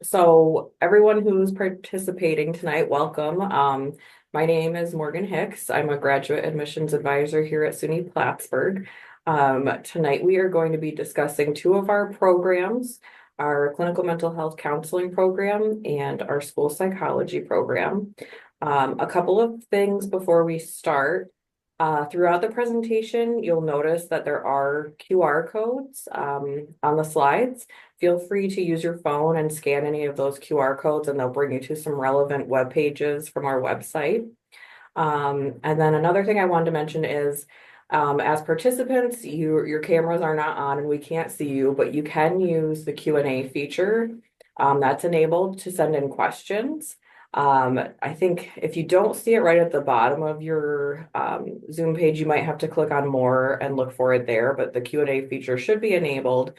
So everyone who's participating tonight, welcome. My name is Morgan Hicks. I'm a graduate admissions advisor here at SUNY Plattsburgh. Tonight we are going to be discussing two of our programs, our clinical mental health counseling program and our school psychology program. A couple of things before we start. Throughout the presentation, you'll notice that there are QR codes on the slides. Feel free to use your phone and scan any of those QR codes, and they'll bring you to some relevant web pages from our website. And then another thing I wanted to mention is, as participants, your cameras are not on and we can't see you, but you can use the Q&A feature that's enabled to send in questions. I think if you don't see it right at the bottom of your Zoom page, you might have to click on more and look for it there, but the Q&A feature should be enabled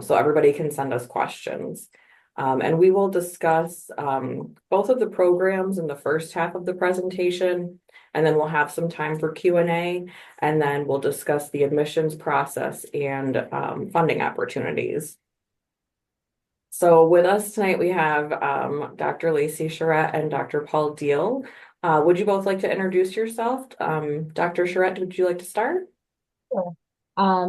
so everybody can send us questions. And we will discuss both of the programs in the first half of the presentation, and then we'll have some time for Q&A, and then we'll discuss the admissions process and funding opportunities. So with us tonight, we have Dr. Lacey Charette and Dr. Paul Deal. Would you both like to introduce yourself? Dr. Charette, would you like to start? Sure.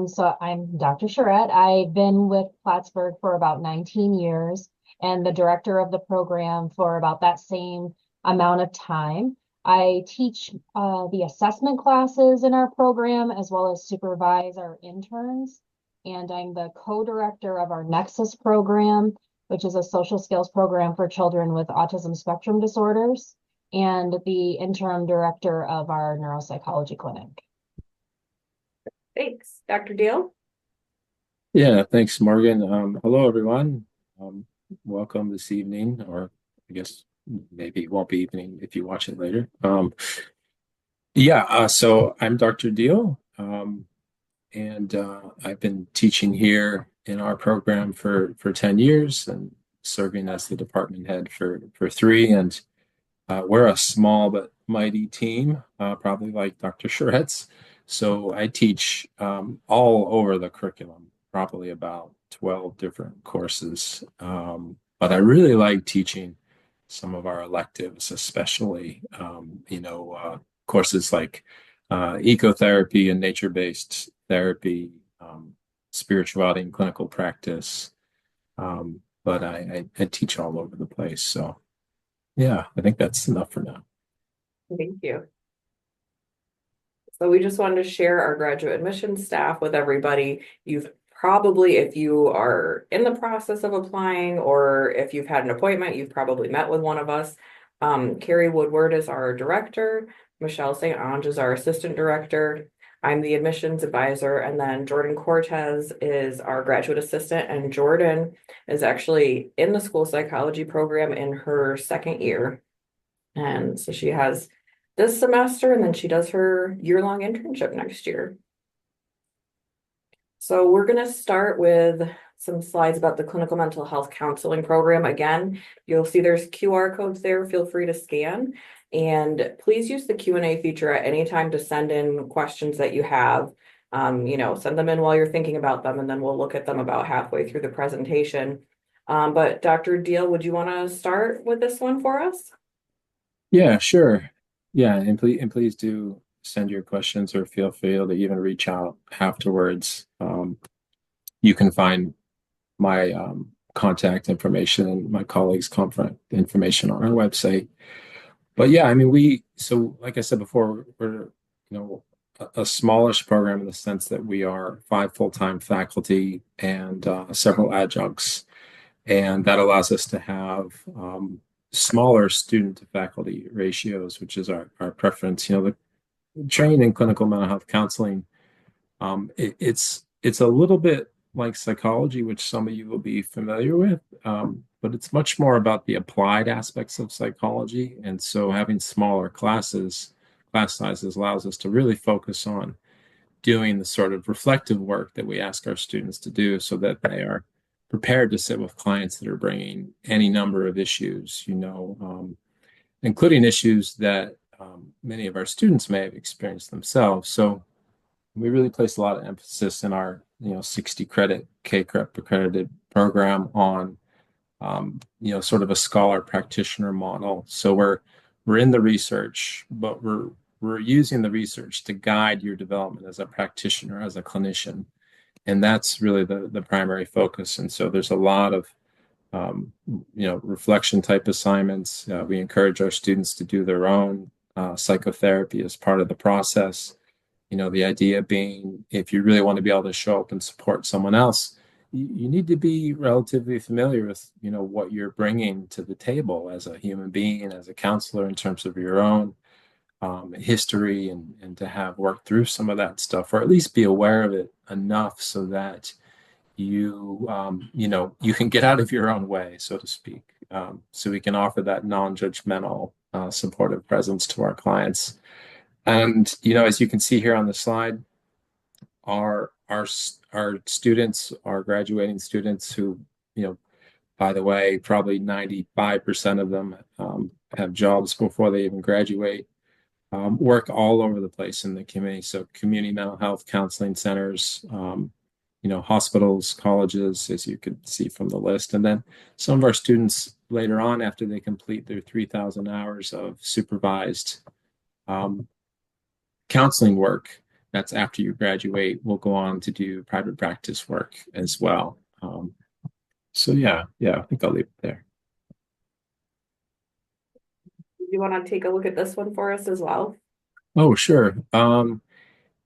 So I'm Dr. Charette. I've been with Plattsburgh for about 19 years and the director of the program for about that same amount of time. I teach the assessment classes in our program as well as supervise our interns. And I'm the co-director of our Nexus program, which is a social skills program for children with autism spectrum disorders, and the interim director of our neuropsychology clinic. Thanks. Dr. Deal? Yeah, thanks, Morgan. Hello, everyone. Um, Welcome this evening, or I guess maybe it won't be evening if you watch it later. So I'm Dr. Deal, and I've been teaching here in our program for 10 years and serving as the department head for three. And we're a small but mighty team, probably like Dr. Charette's. So I teach all over the curriculum, probably about 12 different courses. But I really like teaching some of our electives, especially, courses like ecotherapy and nature-based therapy, spirituality and clinical practice. But I teach all over the place. So yeah, I think that's enough for now. Thank you. So we just wanted to share our graduate admissions staff with everybody. You've probably, if you are in the process of applying or if you've had an appointment, you've probably met with one of us. Carrie Woodward is our director. Michelle St. Ange is our assistant director. I'm the admissions advisor, and then Jordan Cortez is our graduate assistant, and Jordan is actually in the school psychology program in her second year. And so she has this semester, and then she does her year-long internship next year. So we're going to start with some slides about the clinical mental health counseling program. Again, you'll see there's QR codes there. Feel free to scan. And please use the Q&A feature at any time to send in questions that you have. Send them in while you're thinking about them, and then we'll look at them about halfway through the presentation. But Dr. Deal, would you want to start with this one for us? Yeah, sure. Yeah, and please do send your questions or feel free to even reach out afterwards. You can find my contact information and my colleagues' contact information on our website. But yeah, I mean, so like I said before, we're a smallish program in the sense that we are five full-time faculty and several adjuncts, and that allows us to have smaller student to faculty ratios, which is our preference. The training in clinical mental health counseling, it's a little bit like psychology, which some of you will be familiar with, but it's much more about the applied aspects of psychology. And so having smaller class sizes allows us to really focus on doing the sort of reflective work that we ask our students to do so that they are prepared to sit with clients that are bringing any number of issues, including issues that many of our students may have experienced themselves. So we really place a lot of emphasis in our 60 credit K-CREP accredited program on sort of a scholar practitioner model. So we're in the research, but we're using the research to guide your development as a practitioner, as a clinician. And that's really the primary focus. And so there's a lot of reflection type assignments. We encourage our students to do their own psychotherapy as part of the process. The idea being if you really want to be able to show up and support someone else, you need to be relatively familiar with, what you're bringing to the table as a human being, as a counselor in terms of your own history and to have worked through some of that stuff, or at least be aware of it enough so that you can get out of your own way, so to speak. So we can offer that non-judgmental, supportive presence to our clients. And, as you can see here on the slide, our students, our graduating students who, by the way, probably 95% of them have jobs before they even graduate, work all over the place in the community. So community mental health counseling centers, hospitals, colleges, as you could see from the list. And then some of our students later on, after they complete their 3,000 hours of supervised counseling work, that's after you graduate, will go on to do private practice work as well. So yeah, I think I'll leave it there. You want to take a look at this one for us as well? Oh, sure.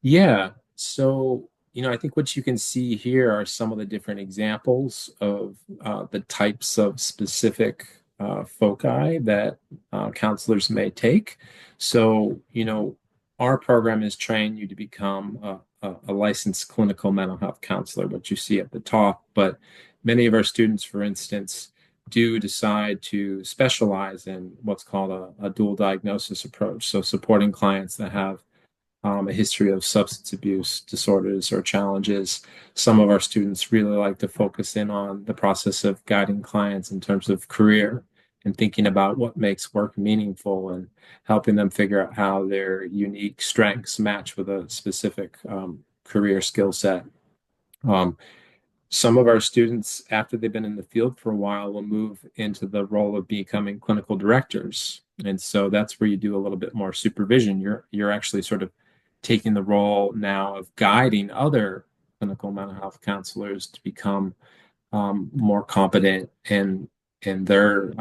Yeah. So, I think what you can see here are some of the different examples of the types of specific foci that counselors may take. So, our program has trained you to become a licensed clinical mental health counselor, what you see at the top. But many of our students, for instance, do decide to specialize in what's called a dual diagnosis approach. So, supporting clients that have a history of substance abuse disorders or challenges. Some of our students really like to focus in on the process of guiding clients in terms of career and thinking about what makes work meaningful and helping them figure out how their unique strengths match with a specific career skill set. Um, some of our students, after they've been in the field for a while, will move into the role of becoming clinical directors. And so that's where you do a little bit more supervision. You're actually sort of taking the role now of guiding other clinical mental health counselors to become more competent in their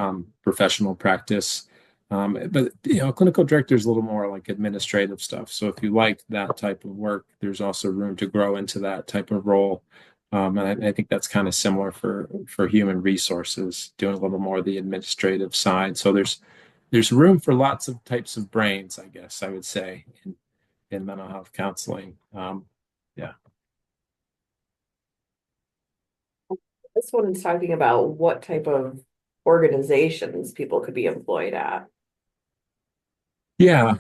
professional practice. But clinical director is a little more like administrative stuff. So if you like that type of work, there's also room to grow into that type of role. And I think that's kind of similar for human resources, doing a little more of the administrative side. So there's room for lots of types of brains, I guess I would say, in mental health counseling. Yeah. This one is talking about what type of organizations people could be employed at. Yeah.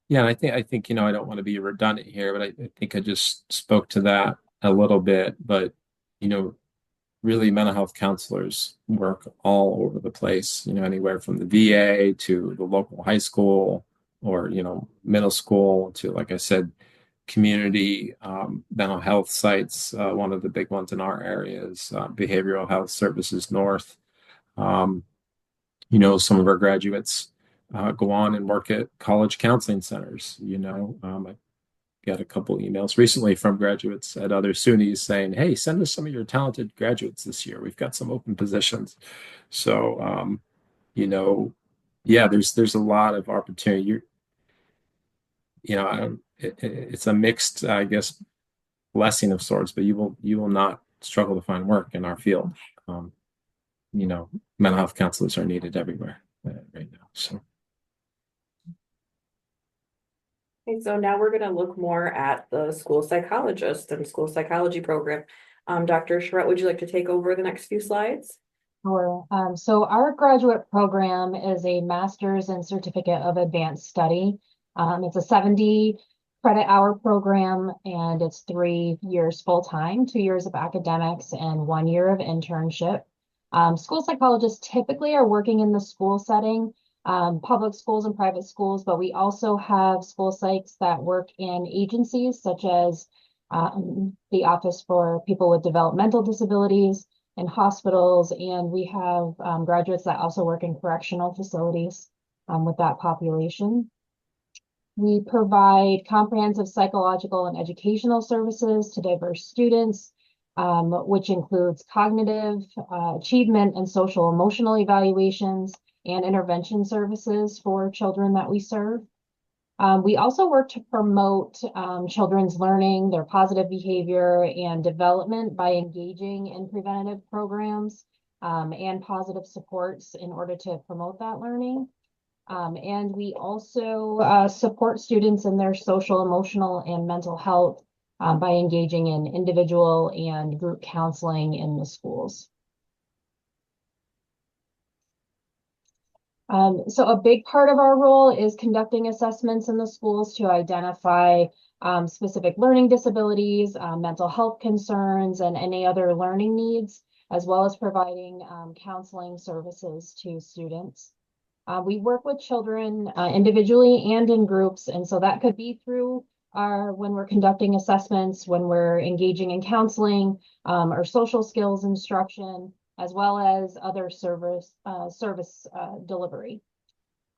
Yeah. I think, I don't want to be redundant here, but I think I just spoke to that a little bit. But, you know, really mental health counselors work all over the place, anywhere from the VA to the local high school or, middle school to, like I said, community mental health sites. One of the big ones in our area is Behavioral Health Services North. Um, some of our graduates go on and work at college counseling centers. I got a couple emails recently from graduates at other SUNYs saying, "Hey, send us some of your talented graduates this year. We've got some open positions." So, you know, yeah, there's a lot of opportunity. I don't, it's a mixed, I guess, blessing of sorts, but you will not struggle to find work in our field. Um, Mental health counselors are needed everywhere right now. So. Okay, so now we're going to look more at the school psychologist and school psychology program. Dr. Charette, would you like to take over the next few slides? Sure. So our graduate program is a master's and certificate of advanced study. It's a 70 credit hour program and it's 3 years full time, 2 years of academics and 1 year of internship. School psychologists typically are working in the school setting, public schools and private schools, but we also have school psychs that work in agencies such as the Office for People with Developmental Disabilities, in hospitals, and we have graduates that also work in correctional facilities with that population. We provide comprehensive psychological and educational services to diverse students, which includes cognitive achievement and social emotional evaluations and intervention services for children that we serve. We also work to promote children's learning, their positive behavior and development by engaging in preventative programs and positive supports in order to promote that learning. And we also support students in their social, emotional, and mental health by engaging in individual and group counseling in the schools. So a big part of our role is conducting assessments in the schools to identify specific learning disabilities, mental health concerns, and any other learning needs, as well as providing counseling services to students. We work with children individually and in groups, and so that could be through when we're conducting assessments, when we're engaging in counseling, or social skills instruction, as well as other service delivery.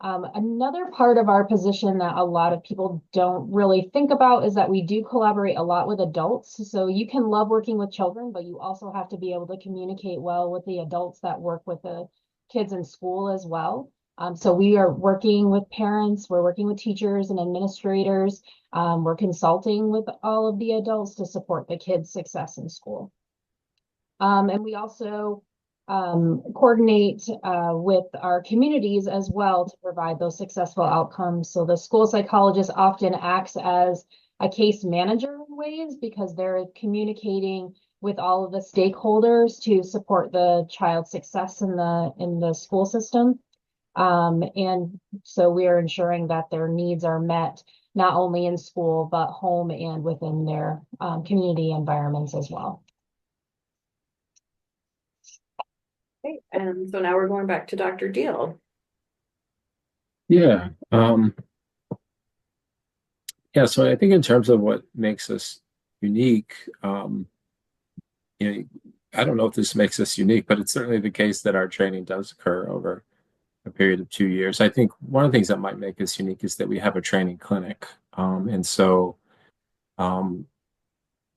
Another part of our position that a lot of people don't really think about is that we do collaborate a lot with adults. So you can love working with children, but you also have to be able to communicate well with the adults that work with the kids in school as well. So we are working with parents, we're working with teachers and administrators. We're consulting with all of the adults to support the kids' success in school. And we also coordinate with our communities as well to provide those successful outcomes. So the school psychologist often acts as a case manager in ways because they're communicating with all of the stakeholders to support the child's success in the school system. And so we are ensuring that their needs are met not only in school, but home and within their community environments as well. Okay, and so now we're going back to Dr. Deal. Yeah. Yeah, so I think in terms of what makes us unique, you know, I don't know if this makes us unique, but it's certainly the case that our training does occur over a period of 2 years. I think one of the things that might make us unique is that we have a training clinic. And so,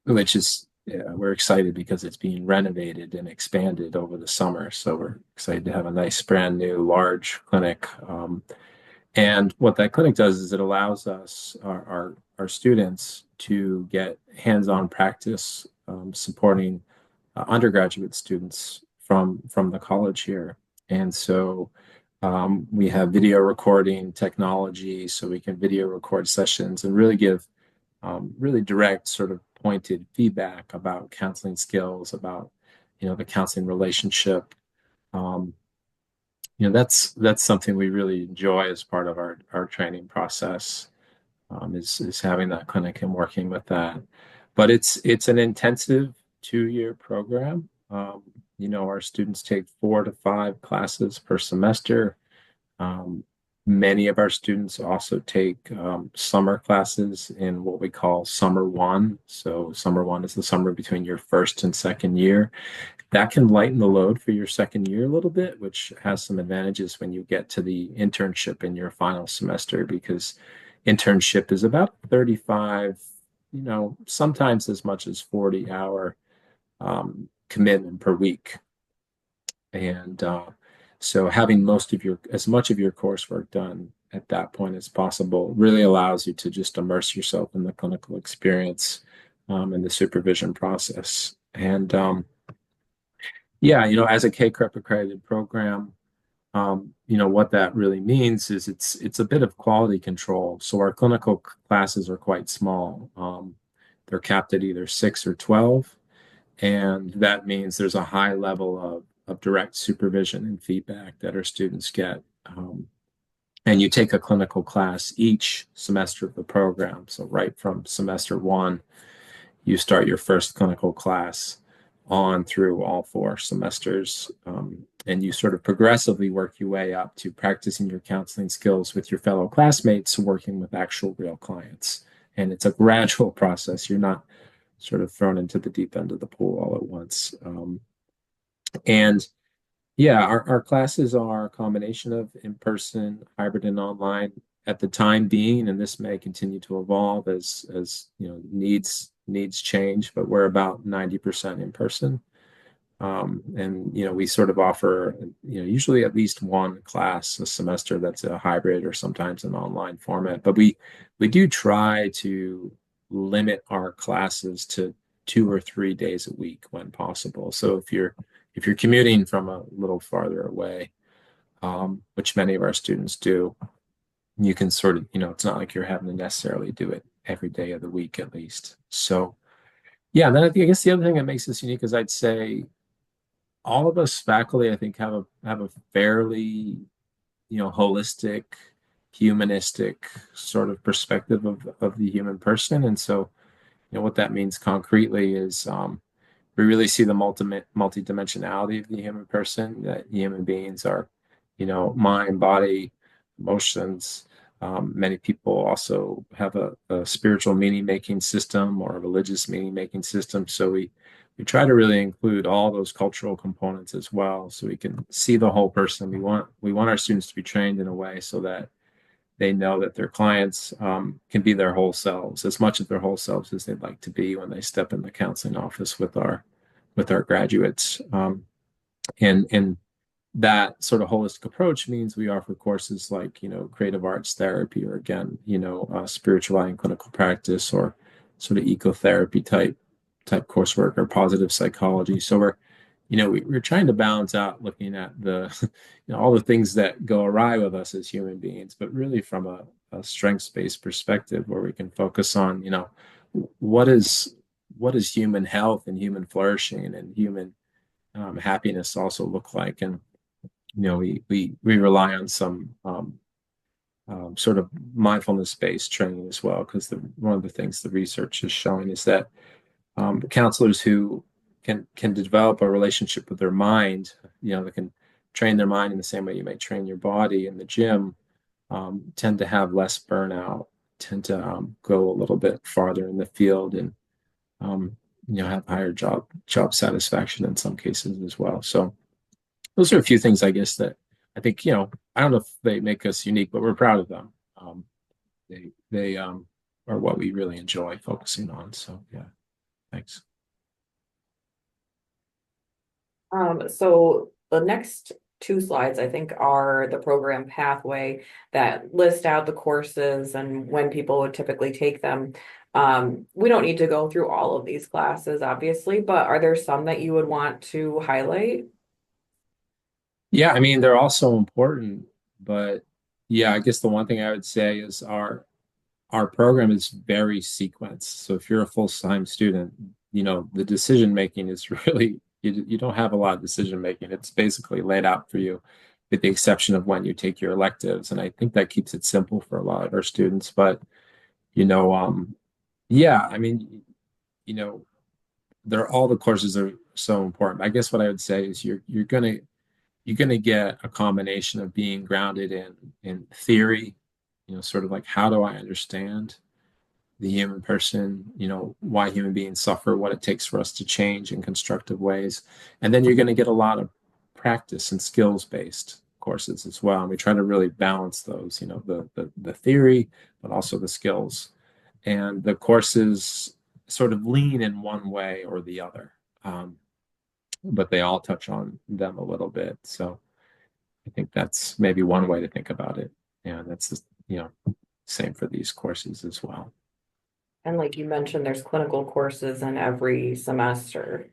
which is, yeah, we're excited because it's being renovated and expanded over the summer. So we're excited to have a nice, brand new, large clinic. And what that clinic does is it allows us, our students, to get hands-on practice supporting undergraduate students from the college here. And so we have video recording technology, so we can video record sessions and really give really direct, sort of pointed feedback about counseling skills, about the counseling relationship. That's something we really enjoy as part of our training process, is having that clinic and working with that. But it's an intensive 2-year program. Our students take 4 to 5 classes per semester. Many of our students also take summer classes in what we call Summer One. So Summer One is the summer between your first and second year. That can lighten the load for your second year a little bit, which has some advantages when you get to the internship in your final semester, because internship is about 35, sometimes as much as 40-hour commitment per week. And so having as much of your coursework done at that point as possible really allows you to just immerse yourself in the clinical experience and the supervision process. And yeah, as a KCREP accredited program, what that really means is it's a bit of quality control. So our clinical classes are quite small. They're capped at either 6 or 12. And that means there's a high level of direct supervision and feedback that our students get. And you take a clinical class each semester of the program. So right from semester 1, you start your first clinical class on through all 4 semesters. And you sort of progressively work your way up to practicing your counseling skills with your fellow classmates, working with actual real clients. And it's a gradual process. You're not sort of thrown into the deep end of the pool all at once. And yeah, our classes are a combination of in-person, hybrid, and online at the time being, and this may continue to evolve as needs change, but we're about 90% in person. And we sort of offer usually at least one class a semester that's a hybrid or sometimes an online format. But we do try to limit our classes to 2 or 3 days a week when possible. So if you're commuting from a little farther away, which many of our students do, you can sort of, it's not like you're having to necessarily do it every day of the week at least. So yeah, and then I guess the other thing that makes us unique is I'd say all of us faculty, I think, have a fairly, holistic, humanistic sort of perspective of the human person. And so, what that means concretely is we really see the multidimensionality of the human person, that human beings are, mind, body, emotions. Many people also have a spiritual meaning making system or a religious meaning making system. So we try to really include all those cultural components as well, so we can see the whole person. We want our students to be trained in a way so that they know that their clients can be their whole selves, as much of their whole selves as they'd like to be when they step in the counseling office with our graduates. And that sort of holistic approach means we offer courses like creative arts therapy, or again spirituality and clinical practice, or sort of ecotherapy type coursework, or positive psychology. So we're trying to balance out looking at the all the things that go awry with us as human beings, but really from a strengths-based perspective, where we can focus on what is what does human health and human flourishing and human happiness also look like. And we rely on some sort of mindfulness-based training as well, because one of the things the research is showing is that counselors who can develop a relationship with their mind, they can train their mind in the same way you might train your body in the gym, tend to have less burnout, tend to go a little bit farther in the field, and um, have higher job satisfaction in some cases as well. So those are a few things, I guess, that I think, I don't know if they make us unique, but we're proud of them. They are what we really enjoy focusing on. So yeah, thanks. So the next two slides, I think, are the program pathway that list out the courses and when people would typically take them. We don't need to go through all of these classes, obviously, but are there some that you would want to highlight? Yeah, I mean, they're all so important, but yeah, I guess the one thing I would say is our program is very sequenced. So if you're a full-time student, the decision making is really, you don't have a lot of decision making. It's basically laid out for you, with the exception of when you take your electives. And I think that keeps it simple for a lot of our students. But, you know, um, yeah, I mean, you know, all the courses are so important. I guess what I would say is you're gonna get a combination of being grounded in theory, sort of like, how do I understand the human person, why human beings suffer, what it takes for us to change in constructive ways. And then you're going to get a lot of practice and skills based courses as well. And we try to really balance those, the theory, but also the skills. And the courses sort of lean in one way or the other, but they all touch on them a little bit. So I think that's maybe one way to think about it. And that's same for these courses as well. And like you mentioned, there's clinical courses in every semester,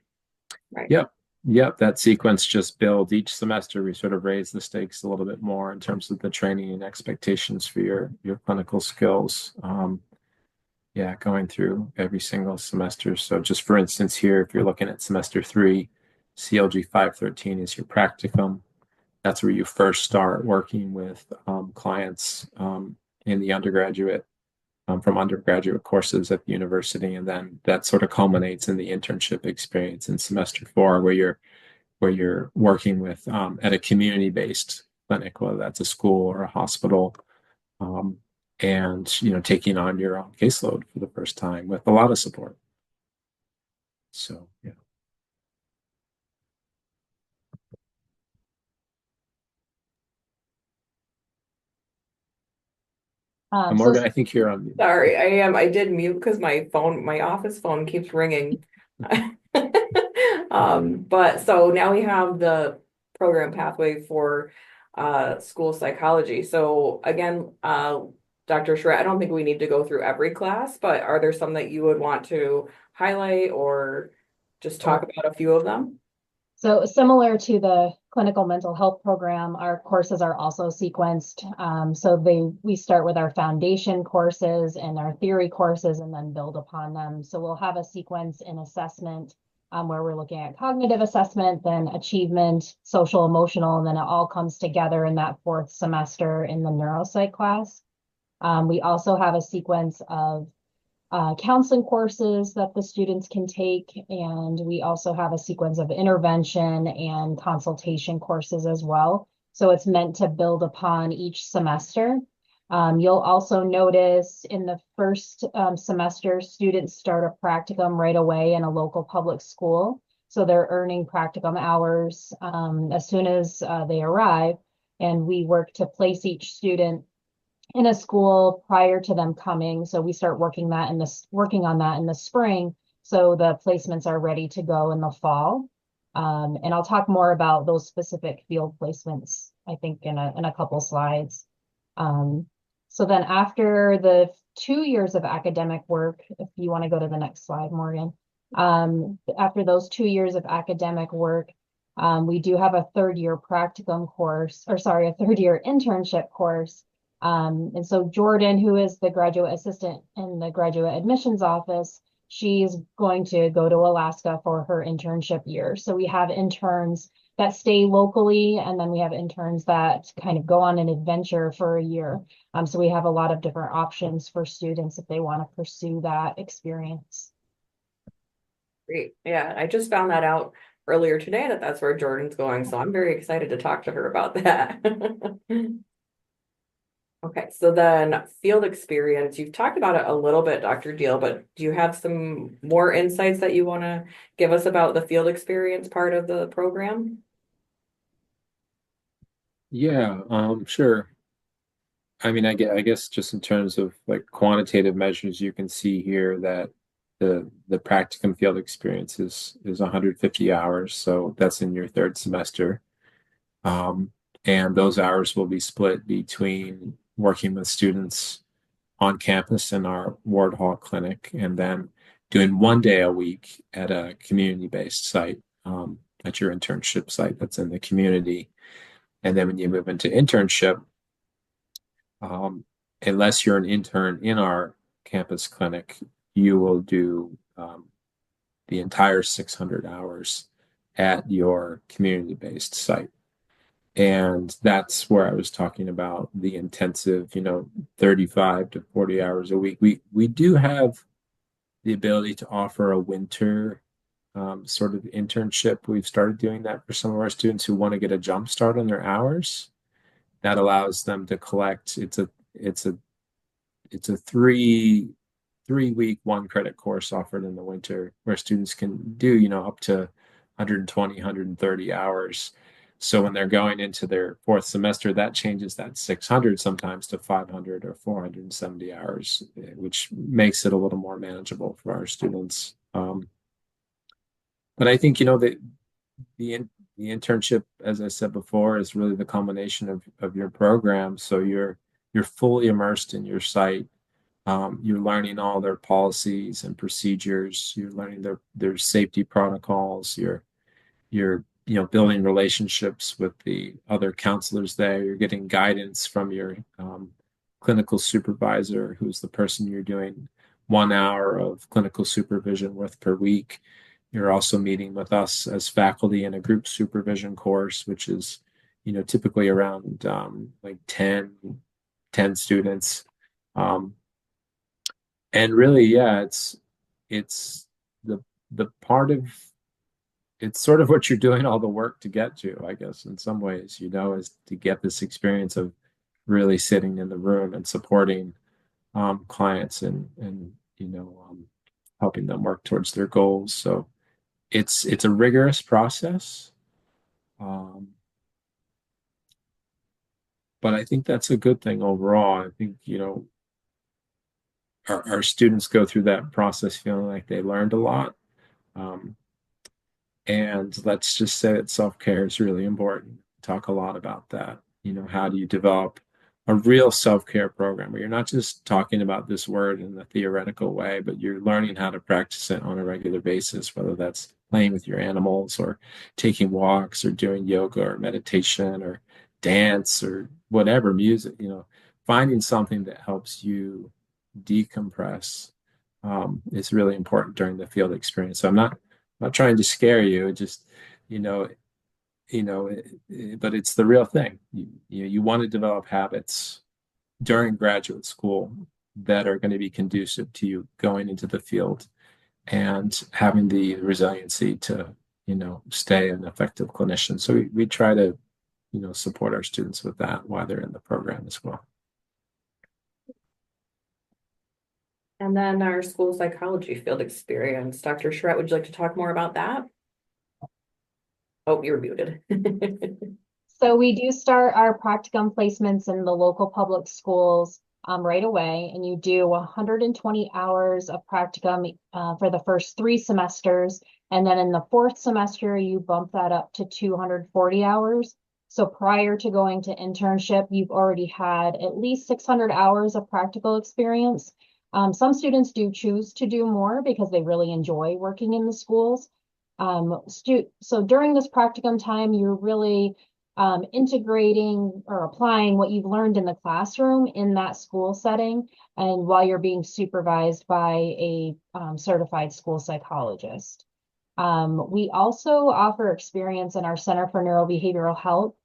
right? Yep. Yep. That sequence just builds each semester. We sort of raise the stakes a little bit more in terms of the training and expectations for your clinical skills. Yeah, going through every single semester. So just for instance, here, if you're looking at semester 3, CLG 513 is your practicum. That's where you first start working with clients in the undergraduate from undergraduate courses at the university, and then that sort of culminates in the internship experience in semester 4, where you're working with at a community-based clinic, whether that's a school or a hospital, um, and taking on your own caseload for the first time with a lot of support. So yeah. And So Morgan, I think you're on mute. Sorry, I am. I did mute because my office phone keeps ringing. But so now we have the program pathway for school psychology. So again, Dr. Charette, I don't think we need to go through every class, but are there some that you would want to highlight or just talk Sure. about a few of them? So similar to the clinical mental health program, our courses are also sequenced. So we start with our foundation courses and our theory courses and then build upon them. So we'll have a sequence in assessment where we're looking at cognitive assessment, then achievement, social, emotional, and then it all comes together in that fourth semester in the neuropsych class. We also have a sequence of counseling courses that the students can take. And we also have a sequence of intervention and consultation courses as well. So it's meant to build upon each semester. You'll also notice in the first semester, students start a practicum right away in a local public school. So they're earning practicum hours as soon as they arrive. And we work to place each student in a school prior to them coming. So we start working on that in the spring. So the placements are ready to go in the fall. And I'll talk more about those specific field placements, I think, in a couple slides. Um, so then after the 2 years of academic work, if you want to go to the next slide, Morgan, after those 2 years of academic work, we do have a third year practicum course, or sorry, a third year internship course. And so Jordan, who is the graduate assistant in the graduate admissions office, she's going to go to Alaska for her internship year. So we have interns that stay locally, and then we have interns that kind of go on an adventure for a year. So we have a lot of different options for students if they want to pursue that experience. Great. Yeah, I just found that out earlier today that that's where Jordan's going, so I'm very excited to talk to her about that. Okay, so then field experience, you've talked about it a little bit, Dr. Deal, but do you have some more insights that you want to give us about the field experience part of the program? Yeah, sure. I mean, I guess just in terms of like quantitative measures, you can see here that the practicum field experience is 150 hours, so that's in your third semester. Um, and those hours will be split between working with students on campus in our Ward Hall clinic and then doing 1 day a week at a community-based site, at your internship site that's in the community. And then when you move into internship, um, unless you're an intern in our campus clinic, you will do the entire 600 hours at your community-based site. And that's where I was talking about the intensive, 35 to 40 hours a week. We do have the ability to offer a winter sort of internship. We've started doing that for some of our students who want to get a jump start on their hours. That allows them to collect. It's a three week 1 credit course offered in the winter where students can do, up to 120, 130 hours. So when they're going into their fourth semester, that changes that 600 sometimes to 500 or 470 hours, which makes it a little more manageable for our students. But I think, the in, the internship, as I said before, is really the culmination of your program. So you're fully immersed in your site. You're learning all their policies and procedures. You're learning their safety protocols. You're building relationships with the other counselors there. You're getting guidance from your clinical supervisor, who's the person you're doing 1 hour of clinical supervision with per week. You're also meeting with us as faculty in a group supervision course, which is, typically around like 10 students. Um, and really, yeah, it's the the part of it's sort of what you're doing all the work to get to, I guess, in some ways, is to get this experience of really sitting in the room and supporting clients and helping them work towards their goals. So it's a rigorous process, um, but I think that's a good thing overall. I think our students go through that process feeling like they learned a lot. Um, and let's just say that self-care is really important. Talk a lot about that. How do you develop a real self-care program where you're not just talking about this word in a theoretical way, but you're learning how to practice it on a regular basis, whether that's playing with your animals or taking walks or doing yoga or meditation or dance or whatever, music, finding something that helps you decompress is really important during the field experience. So I'm not trying to scare you. It just, you know, but it's the real thing. You want to develop habits during graduate school that are going to be conducive to you going into the field and having the resiliency to, stay an effective clinician. So we try to, support our students with that while they're in the program as well. And then our school psychology field experience. Dr. Charette, would you like to talk more about that? Oh, you're muted. So we do start our practicum placements in the local public schools right away, and you do 120 hours of practicum for the first 3 semesters, and then in the fourth semester you bump that up to 240 hours. So prior to going to internship, you've already had at least 600 hours of practical experience. Some students do choose to do more because they really enjoy working in the schools. So during this practicum time, you're really integrating or applying what you've learned in the classroom in that school setting, and while you're being supervised by a certified school psychologist. We also offer experience in our Center for Neurobehavioral Health.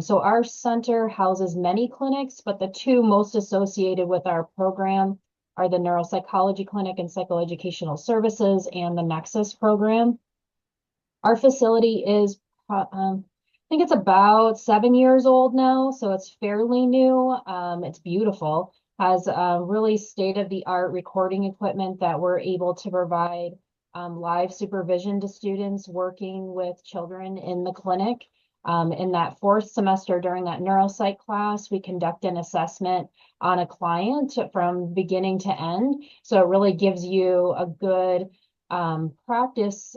So our center houses many clinics, but the two most associated with our program are the Neuropsychology Clinic and Psychoeducational Services and the Nexus program. Our facility is, I think it's about 7 years old now, so it's fairly new. It's beautiful, has really state-of-the-art recording equipment that we're able to provide live supervision to students working with children in the clinic. In that fourth semester during that neuropsych class, we conduct an assessment on a client from beginning to end. So it really gives you a good practice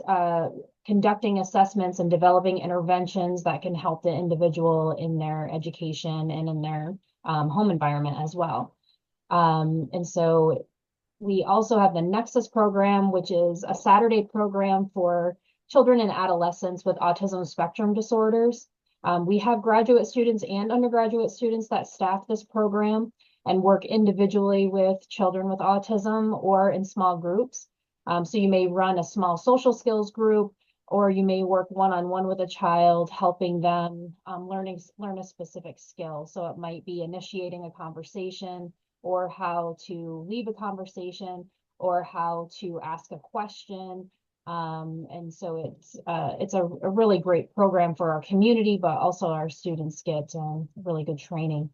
conducting assessments and developing interventions that can help the individual in their education and in their home environment as well. And so we also have the Nexus program, which is a Saturday program for children and adolescents with autism spectrum disorders. We have graduate students and undergraduate students that staff this program and work individually with children with autism or in small groups. So you may run a small social skills group, or you may work one-on-one with a child, helping them learn a specific skill. So it might be initiating a conversation, or how to leave a conversation, or how to ask a question. And so it's a really great program for our community, but also our students get really good training.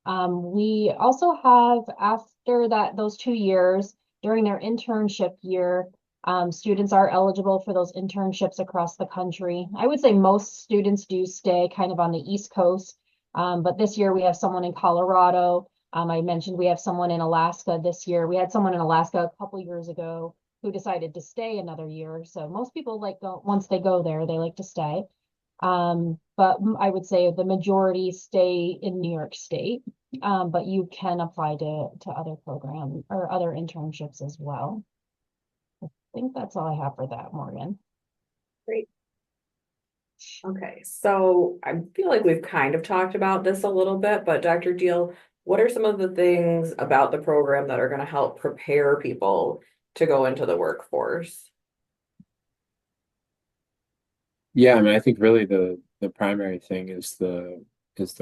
We also have, after those 2 years, during their internship year, students are eligible for those internships across the country. I would say most students do stay kind of on the East Coast, but this year we have someone in Colorado. I mentioned we have someone in Alaska this year. We had someone in Alaska a couple years ago who decided to stay another year. So most people once they go there, they like to stay. But I would say the majority stay in New York State, but you can apply to other programs or other internships as well. I think that's all I have for that, Morgan. Great. Okay, so I feel like we've kind of talked about this a little bit, but Dr. Deal, what are some of the things about the program that are going to help prepare people to go into the workforce? Yeah, I mean, I think really the primary thing is the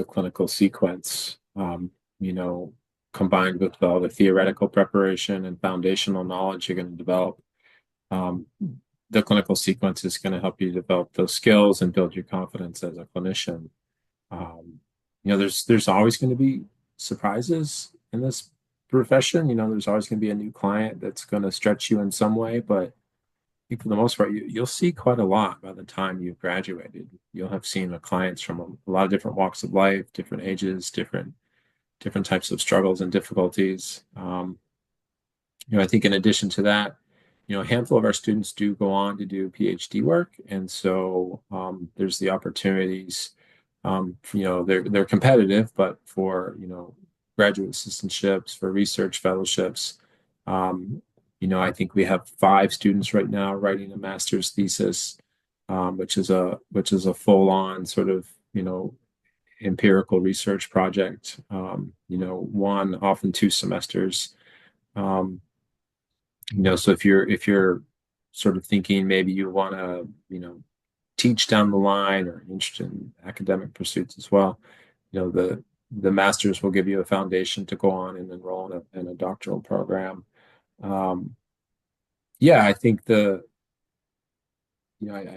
clinical sequence, you know, combined with all the theoretical preparation and foundational knowledge you're going to develop. Um, the clinical sequence is going to help you develop those skills and build your confidence as a clinician. Um, there's always going to be surprises in this profession. There's always going to be a new client that's going to stretch you in some way, but I think for the most part, you'll see quite a lot by the time you've graduated. You'll have seen clients from a lot of different walks of life, different ages, different types of struggles and difficulties. I think in addition to that, a handful of our students do go on to do PhD work, and so there's the opportunities. They're competitive, but for graduate assistantships, for research fellowships, um, I think we have 5 students right now writing a master's thesis, which is a full-on sort of empirical research project. 1, often 2 semesters. Um, so if you're sort of thinking maybe you want to, teach down the line or interested in academic pursuits as well, the masters will give you a foundation to go on and enroll in a doctoral program. Um, yeah, I think I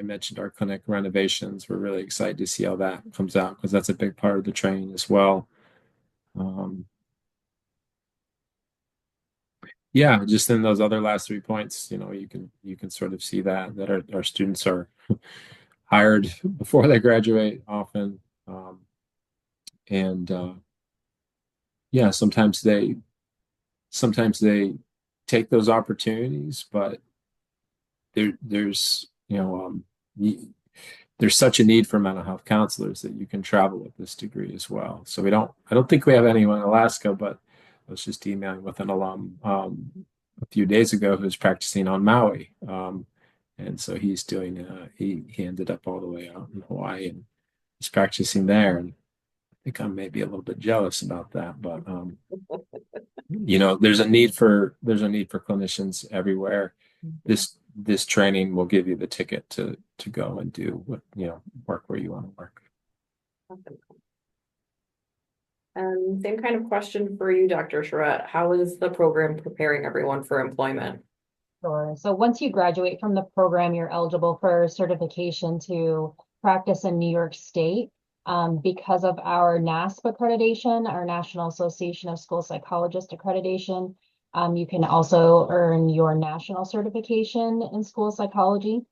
mentioned our clinic renovations. We're really excited to see how that comes out because that's a big part of the training as well. Um, yeah, just in those other last 3 points, you can sort of see that our students are hired before they graduate often. And yeah, sometimes they take those opportunities, but there's there's such a need for mental health counselors that you can travel with this degree as well. So I don't think we have anyone in Alaska, but I was just emailing with an alum a few days ago who's practicing on Maui. And so he ended up all the way out in Hawaii and he's practicing there. And I think I'm maybe a little bit jealous about that, but there's a need for clinicians everywhere. This training will give you the ticket to go and do work where you want to work. And same kind of question for you, Dr. Charette. How is the program preparing everyone for employment? Sure. So once you graduate from the program, you're eligible for certification to practice in New York State. Because of our NASP accreditation, our National Association of School Psychologists accreditation, you can also earn your national certification in school psychology.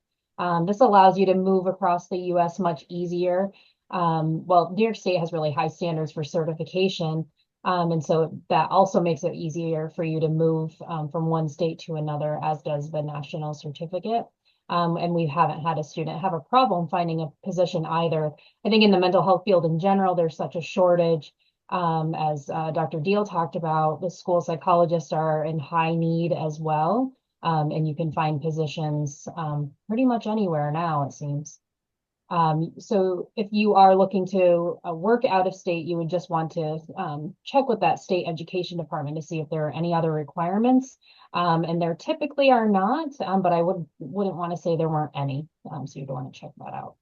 This allows you to move across the US much easier. Well, New York State has really high standards for certification. And so that also makes it easier for you to move from one state to another, as does the national certificate. And we haven't had a student have a problem finding a position either. I think in the mental health field in general, there's such a shortage. As Dr. Deal talked about, the school psychologists are in high need as well. And you can find positions pretty much anywhere now, it seems. So if you are looking to work out of state, you would just want to check with that state education department to see if there are any other requirements. And there typically are not, but I wouldn't want to say there weren't any. So you'd want to check that out.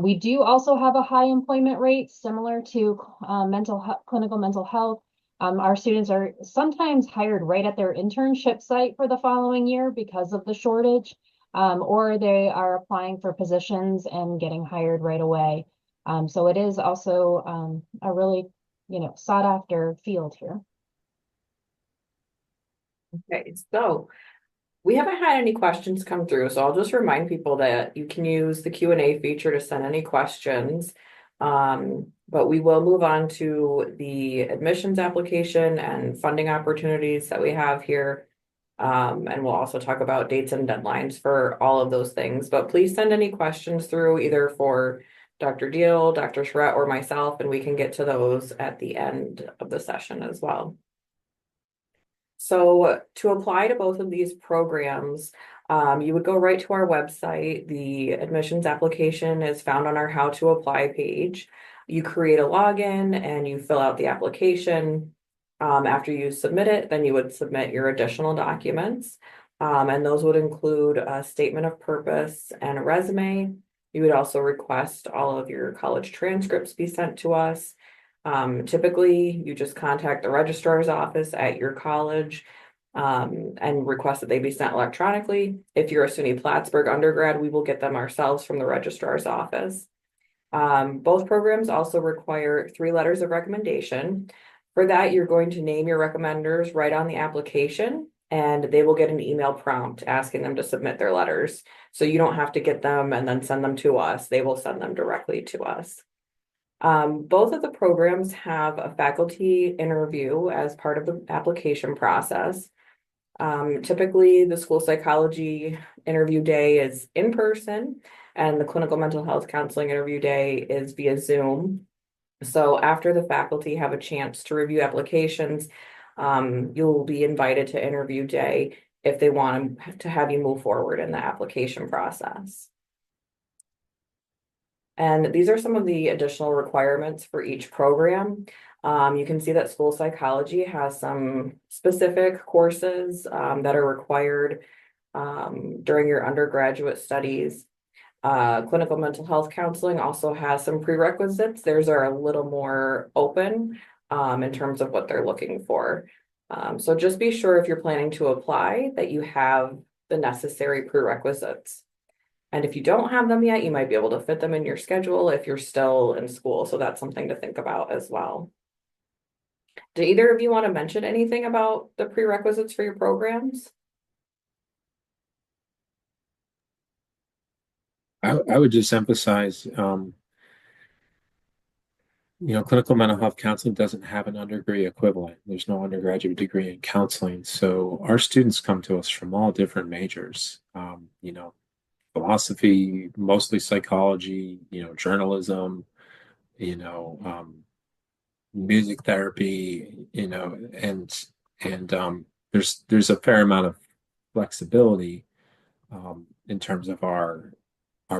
We do also have a high employment rate similar to clinical mental health. Our students are sometimes hired right at their internship site for the following year because of the shortage. Or they are applying for positions and getting hired right away. So it is also a really, sought after field here. Okay, so we haven't had any questions come through, so I'll just remind people that you can use the Q&A feature to send any questions. But we will move on to the admissions application and funding opportunities that we have here. And we'll also talk about dates and deadlines for all of those things. But please send any questions through either for Dr. Deal, Dr. Charette, or myself, and we can get to those at the end of the session as well. So to apply to both of these programs, you would go right to our website. The admissions application is found on our How to Apply page. You create a login and you fill out the application. After you submit it, then you would submit your additional documents. And those would include a statement of purpose and a resume. You would also request all of your college transcripts be sent to us. Typically, you just contact the registrar's office at your college and request that they be sent electronically. If you're a SUNY Plattsburgh undergrad, we will get them ourselves from the registrar's office. Both programs also require 3 letters of recommendation. For that, you're going to name your recommenders right on the application, and they will get an email prompt asking them to submit their letters. So you don't have to get them and then send them to us. They will send them directly to us. Both of the programs have a faculty interview as part of the application process. Typically, the school psychology interview day is in person, and the clinical mental health counseling interview day is via Zoom. So after the faculty have a chance to review applications, you'll be invited to interview day if they want to have you move forward in the application process. And these are some of the additional requirements for each program. You can see that school psychology has some specific courses that are required during your undergraduate studies. Clinical mental health counseling also has some prerequisites. Theirs are a little more open in terms of what they're looking for. So just be sure if you're planning to apply that you have the necessary prerequisites. And if you don't have them yet, you might be able to fit them in your schedule if you're still in school. So that's something to think about as well. Do either of you want to mention anything about the prerequisites for your programs? I would just emphasize, clinical mental health counseling doesn't have an undergrad equivalent. There's no undergraduate degree in counseling. So our students come to us from all different majors, philosophy, mostly psychology, journalism, you know, um, music therapy, and there's a fair amount of flexibility in terms of our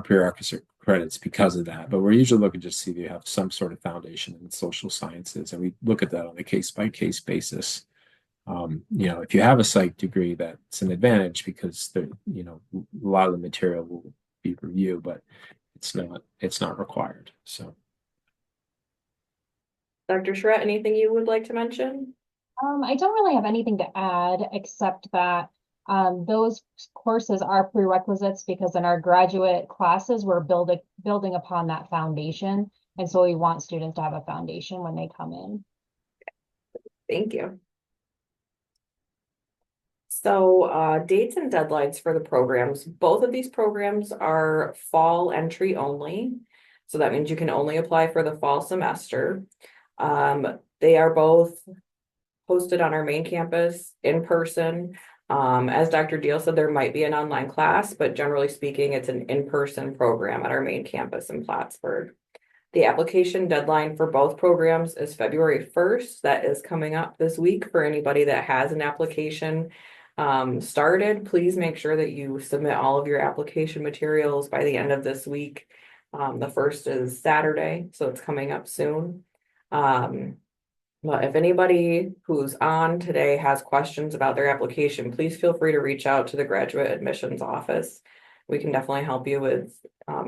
prerequisite credits because of that. But we're usually looking to see if you have some sort of foundation in social sciences, and we look at that on a case by case basis. If you have a psych degree, that's an advantage because a lot of the material will be reviewed, but it's not required. So Dr. Charette, anything you would like to mention? I don't really have anything to add except that those courses are prerequisites because in our graduate classes, we're building upon that foundation. And so we want students to have a foundation when they come in. Thank you. So dates and deadlines for the programs. Both of these programs are fall entry only. So that means you can only apply for the fall semester. They are both hosted on our main campus in person. As Dr. Deal said, there might be an online class, but generally speaking, it's an in-person program at our main campus in Plattsburgh. The application deadline for both programs is February 1st. That is coming up this week for anybody that has an application started. Please make sure that you submit all of your application materials by the end of this week. The first is Saturday, so it's coming up soon. But if anybody who's on today has questions about their application, please feel free to reach out to the graduate admissions office. We can definitely help you with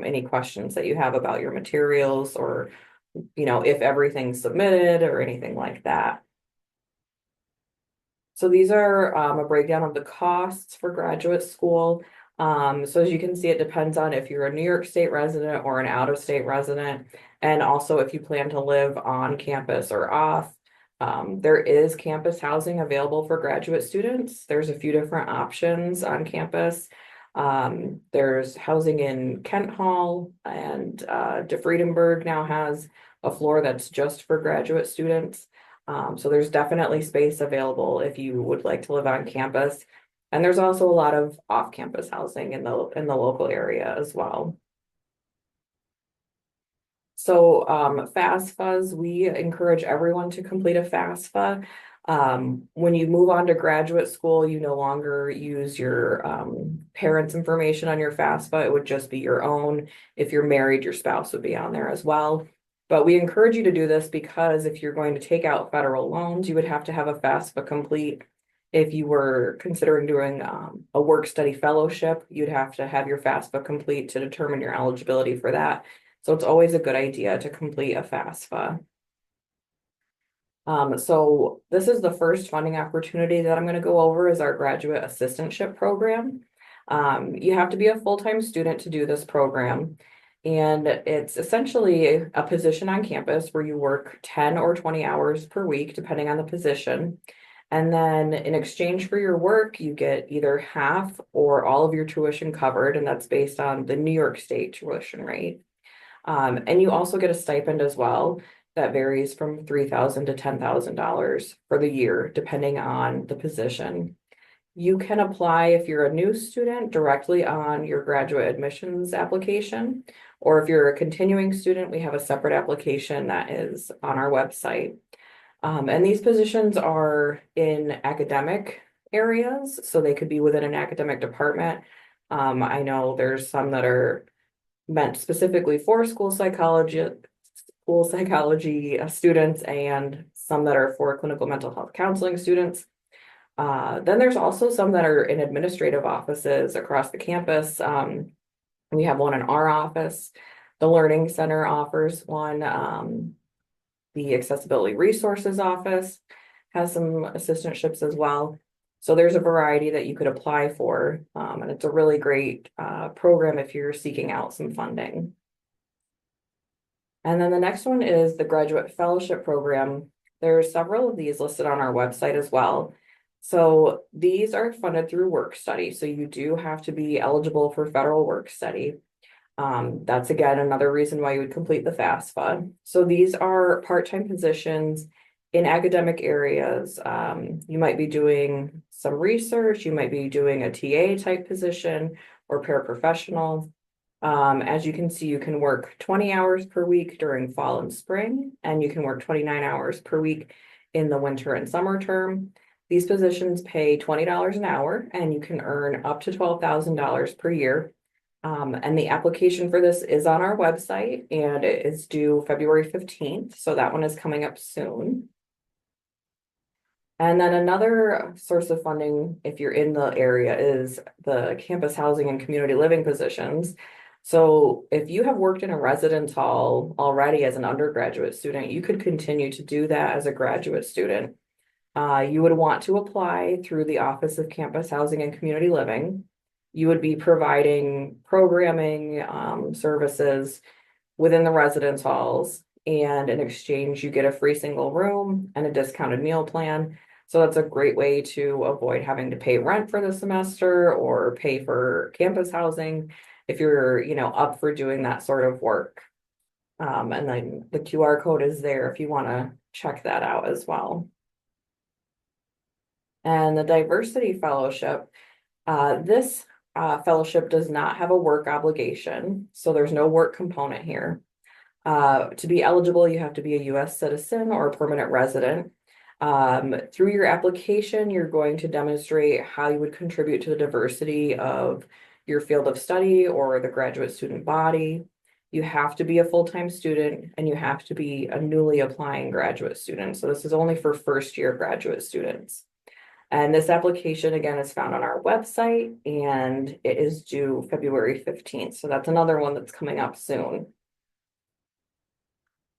any questions that you have about your materials or, if everything's submitted or anything like that. So these are a breakdown of the costs for graduate school. So as you can see, it depends on if you're a New York State resident or an out-of-state resident, and also if you plan to live on campus or off. There is campus housing available for graduate students. There's a few different options on campus. There's housing in Kent Hall, and De Friedenberg now has a floor that's just for graduate students. So there's definitely space available if you would like to live on campus. And there's also a lot of off-campus housing in the local area as well. So FAFSAs, we encourage everyone to complete a FAFSA. When you move on to graduate school, you no longer use your parents' information on your FAFSA. It would just be your own. If you're married, your spouse would be on there as well. But we encourage you to do this because if you're going to take out federal loans, you would have to have a FAFSA complete. If you were considering doing a work-study fellowship, you'd have to have your FAFSA complete to determine your eligibility for that. So it's always a good idea to complete a FAFSA. So this is the first funding opportunity that I'm going to go over is our graduate assistantship program. You have to be a full-time student to do this program. And it's essentially a position on campus where you work 10 or 20 hours per week, depending on the position. And then in exchange for your work, you get either half or all of your tuition covered, and that's based on the New York State tuition rate. And you also get a stipend as well that varies from $3,000 to $10,000 for the year, depending on the position. You can apply if you're a new student directly on your graduate admissions application, or if you're a continuing student, we have a separate application that is on our website. And these positions are in academic areas, so they could be within an academic department. I know there's some that are meant specifically for school psychology students, and some that are for clinical mental health counseling students. Then there's also some that are in administrative offices across the campus. We have one in our office. The Learning Center offers one. The Accessibility Resources Office has some assistantships as well. So there's a variety that you could apply for, and it's a really great program if you're seeking out some funding. And then the next one is the Graduate Fellowship Program. There are several of these listed on our website as well. So these are funded through work study. So you do have to be eligible for federal work study. That's again another reason why you would complete the FAFSA. So these are part-time positions in academic areas. You might be doing some research, you might be doing a TA type position or paraprofessional. As you can see, you can work 20 hours per week during fall and spring, and you can work 29 hours per week in the winter and summer term. These positions pay $20 an hour, and you can earn up to $12,000 per year. And the application for this is on our website, and it is due February 15th, so that one is coming up soon. And then another source of funding, if you're in the area, is the campus housing and community living positions. So if you have worked in a residence hall already as an undergraduate student, you could continue to do that as a graduate student. You would want to apply through the Office of Campus Housing and Community Living. You would be providing programming services within the residence halls, and in exchange, you get a free single room and a discounted meal plan. So that's a great way to avoid having to pay rent for the semester or pay for campus housing if you're, up for doing that sort of work. And then the QR code is there if you want to check that out as well. And the Diversity Fellowship, this fellowship does not have a work obligation, so there's no work component here. To be eligible, you have to be a US citizen or a permanent resident. Through your application, you're going to demonstrate how you would contribute to the diversity of your field of study or the graduate student body. You have to be a full-time student, and you have to be a newly applying graduate student. So this is only for first-year graduate students. And this application, again, is found on our website, and it is due February 15th. So that's another one that's coming up soon.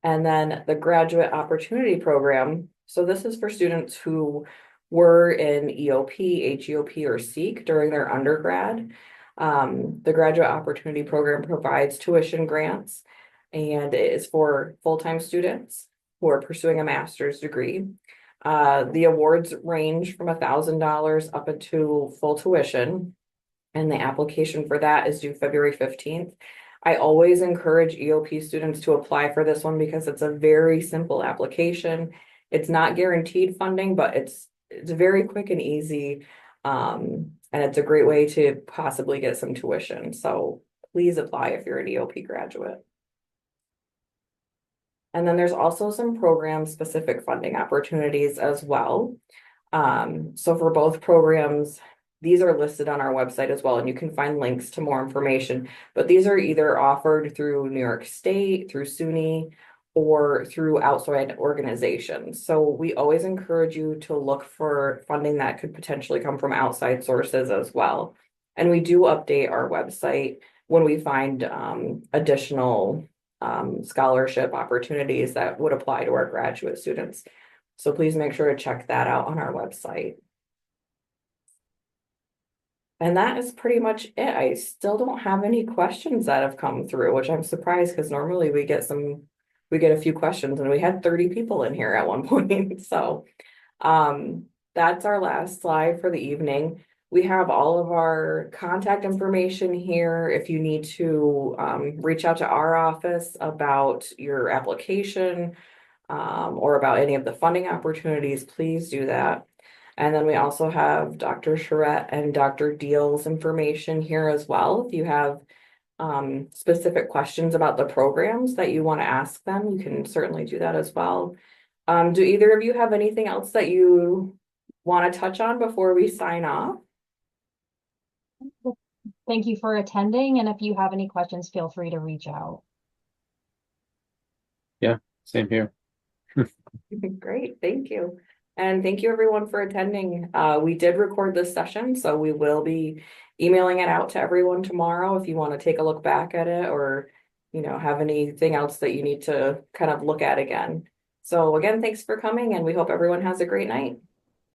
And then the Graduate Opportunity Program. So this is for students who were in EOP, HEOP, or SEEK during their undergrad. The Graduate Opportunity Program provides tuition grants, and it is for full-time students who are pursuing a master's degree. The awards range from $1,000 up into full tuition, and the application for that is due February 15th. I always encourage EOP students to apply for this one because it's a very simple application. It's not guaranteed funding, but it's very quick and easy. And it's a great way to possibly get some tuition. So please apply if you're an EOP graduate. And then there's also some program-specific funding opportunities as well. So for both programs, these are listed on our website as well, and you can find links to more information. But these are either offered through New York State, through SUNY, or through outside organizations. So we always encourage you to look for funding that could potentially come from outside sources as well. And we do update our website when we find additional scholarship opportunities that would apply to our graduate students. So please make sure to check that out on our website. And that is pretty much it. I still don't have any questions that have come through, which I'm surprised because normally we get a few questions, and we had 30 people in here at one point. So that's our last slide for the evening. We have all of our contact information here. If you need to reach out to our office about your application or about any of the funding opportunities, please do that. And then we also have Dr. Charette and Dr. Deal's information here as well. If you have specific questions about the programs that you want to ask them, you can certainly do that as well. Do either of you have anything else that you want to touch on before we sign off? Thank you for attending, and if you have any questions, feel free to reach out. Yeah, same here. Great, thank you. And thank you everyone for attending. We did record this session, so we will be emailing it out to everyone tomorrow if you want to take a look back at it or, have anything else that you need to kind of look at again. So again, thanks for coming and we hope everyone has a great night.